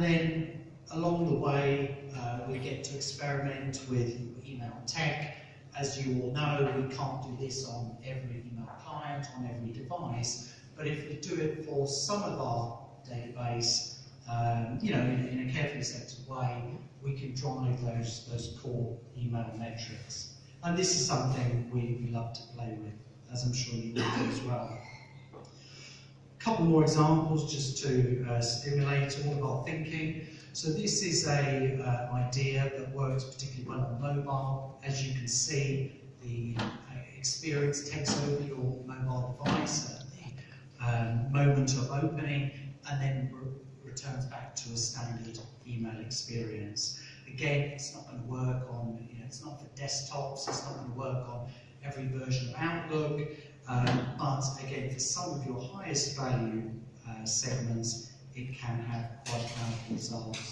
And then along the way, we get to experiment with email tech. As you all know, we can't do this on every email client, on every device, but if we do it for some of our database, in a carefully selected way, we can drive those core email metrics. And this is something we love to play with, as I'm sure you will do as well. A couple more examples just to stimulate all of our thinking. So this is an idea that works particularly well on mobile. As you can see, the experience takes over your mobile device at the moment of opening, and then returns back to a standard email experience. Again, it's not going to work on, it's not for desktops, it's not going to work on every version of Outlook, but again, for some of your highest value segments, it can have quite powerful results.